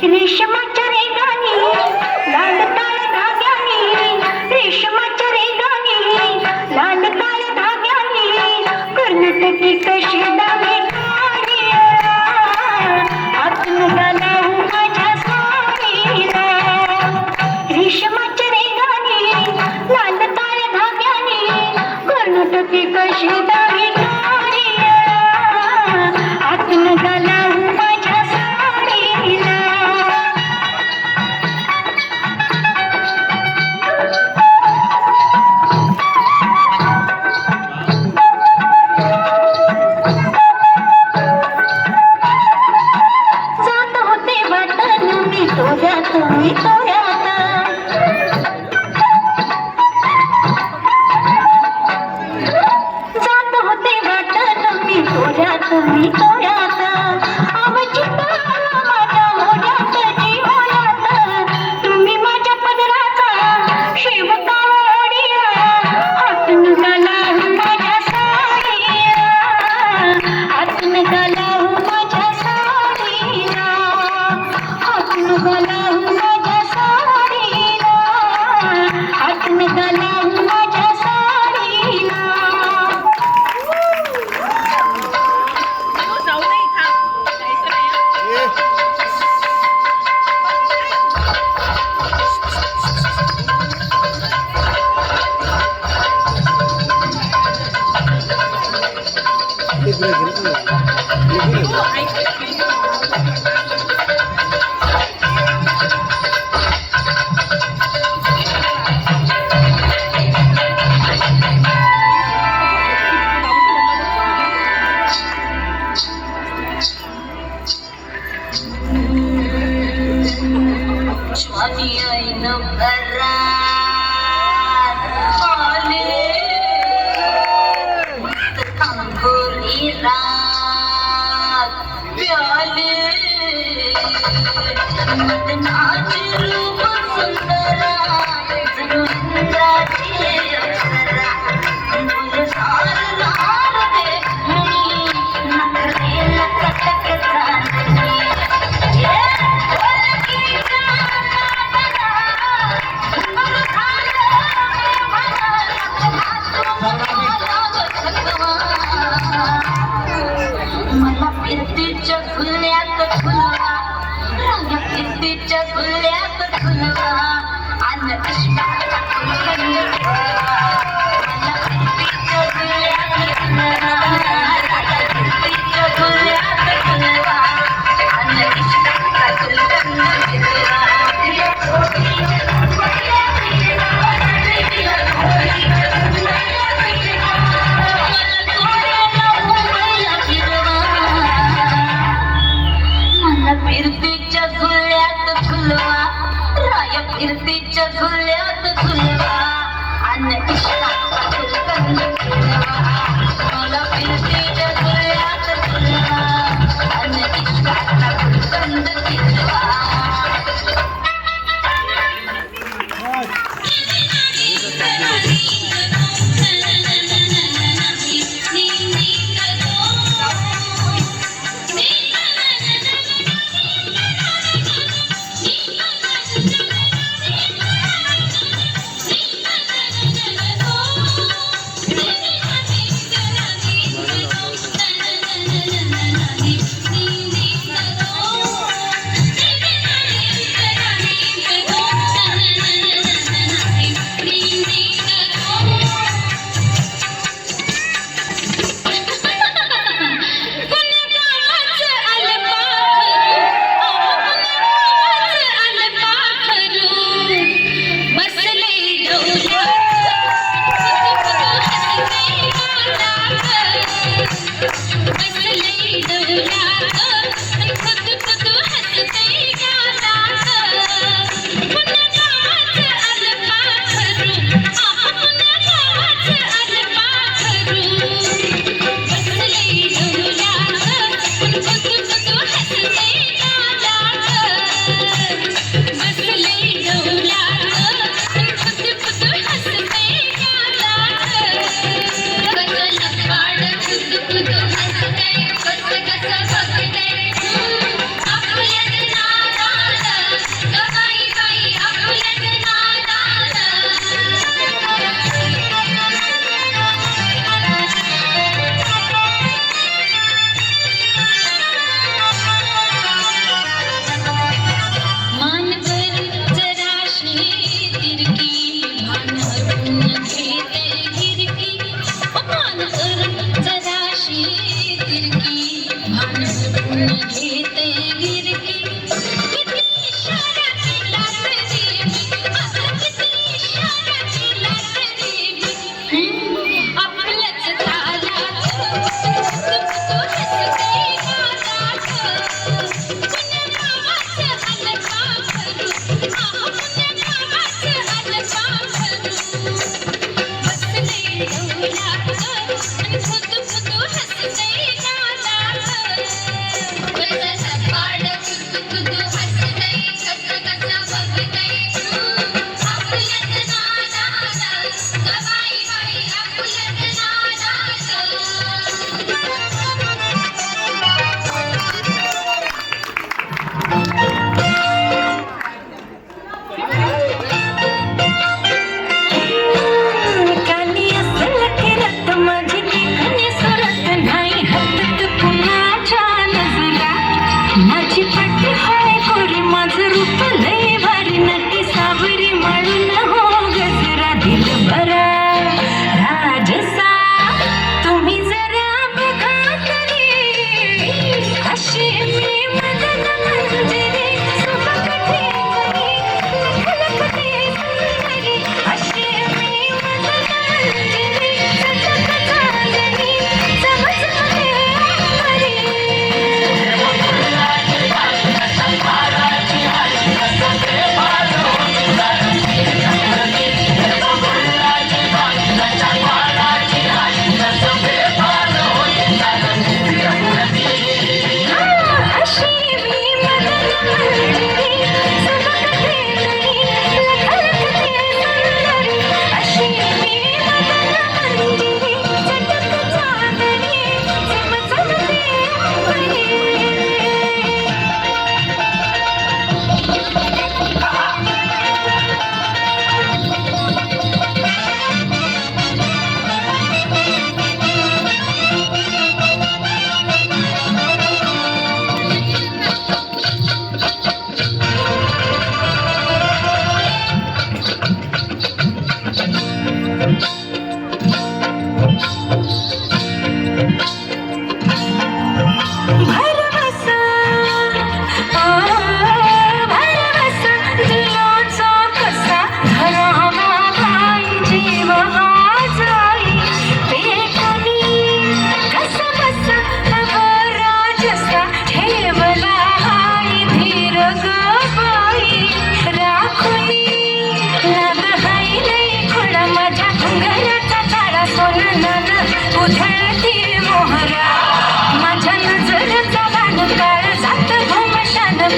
रेशमाच्या रेगानी लाल काळ धाग्यानी रेशमाच्या रेगानी लाल काळ धाग्यानी कर्नाटकी कशी दावे आतून घालावू माझ्या साडीला रेशमाच्या रेगानी लाल काळ धाग्यानी कर्नाटकी कशी दावे आतून घालावू माझ्या साडीला जात होते वाटण मी तोऱ्यात मी तोऱ्यात जात होते वाटण मी तोऱ्यात मी तोऱ्यात आमची ताला माझ्या मोढ्यात जिव्हाळ्यात तुम्ही माझ्या पदराचा शिवकावडिया हातून घालावू माझ्या साडीला हातून घालावू माझ्या साडीला हातून घालावू माझ्या साडीला हातून घालावू माझ्या साडीला Johnny, I know better. Olé, the Tangoli Raat, Pyale, the Najiru Sundara, Zunra Chesara, Mulsar Lade, Nakrela Katakatani. मला फिरतीच्या खुल्यात खुलवा रंग फिरतीच्या खुल्यात खुलवा अन्न इष्टाचा खुलकंद मला फिरतीच्या खुल्यात खुलवा अन्न इष्टाचा खुलकंद फिरतीच्या झुल्यात झुलवा राय फिरतीच्या झुल्यात झुलवा अन्न इष्टाचा फुलकंद फिरवा मला फिरतीच्या झुल्यात झुलवा अन्न इष्टाचा फुलकंद फिरवा Oh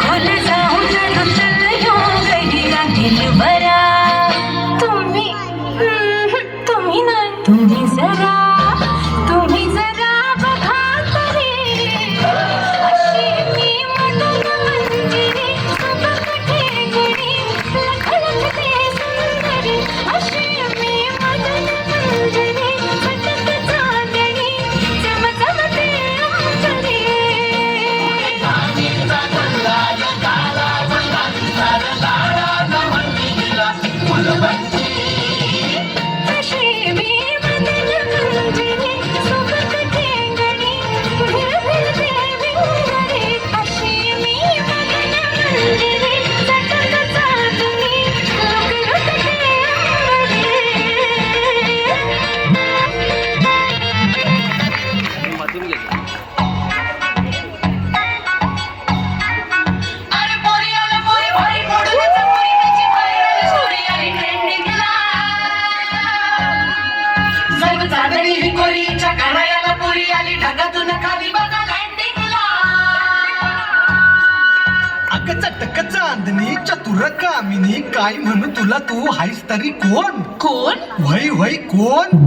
खोल जाऊन रुतल ह्यो गडिया दिलबरा तुम्ही नाही तुम्ही जरा बघा तरी अशी मी मदन मंजिरी सुबक ठेंगडी लखलखते सुंदरी अशी मी मदन मंजिरी सटक चांदणी चमचमते अंतरी अशी मी मदन मंजिरी सुबक ठेंगडी भिळभिळते भिंगरी अशी मी मदन मंजिरी सटक चांदणी लखलखते अंतरी अरे पोरी आले पोरी भारी मोडून पोरी त्याची व्हायरल स्टोरी आली ट्रेंडिंगला सर्व चांदणी ही कोरीच्या घरायाला पोरी आली ढगातून खाली बघा लँडिंगला अग चटक चांदणी चतुर कामिनी काय म्हणू तुला तू हायस तरी कोण कोण वय वय कोण